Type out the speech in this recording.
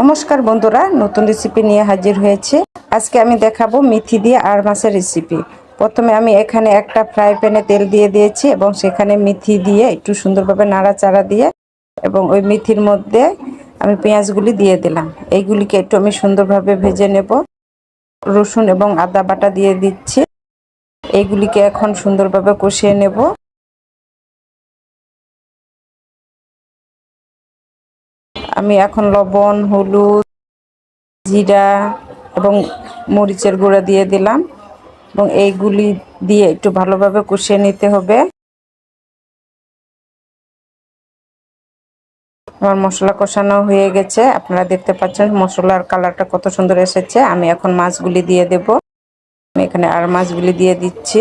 নমস্কার বন্ধুরা, নতুন রেসিপি নিয়ে হাজির হয়েছে। আজকে আমি দেখাবো মেথি দিয়ে আর মাছের রেসিপি। প্রথমে আমি এখানে একটা ফ্রাই প্যানে তেল দিয়ে দিয়েছি এবং সেখানে মেথি দিয়ে একটু সুন্দরভাবে নাড়াচাড়া দিয়ে এবং ওই মেথির মধ্যে আমি পেঁয়াজগুলি দিয়ে দিলাম। এইগুলিকে একটু আমি সুন্দরভাবে ভেজে নেব। রসুন এবং আদা বাটা দিয়ে দিচ্ছি। এইগুলিকে এখন সুন্দরভাবে কষিয়ে নেব। আমি এখন লবণ, হলুদ, জিরা এবং মরিচের গুঁড়া দিয়ে দিলাম এবং এইগুলি দিয়ে একটু ভালোভাবে কষিয়ে নিতে হবে। আমার মশলা কষানো হয়ে গেছে, আপনারা দেখতে পাচ্ছেন মশলার কালারটা কত সুন্দর এসেছে। আমি এখন মাছগুলি দিয়ে দেব। আমি এখানে আর মাছগুলি দিয়ে দিচ্ছি।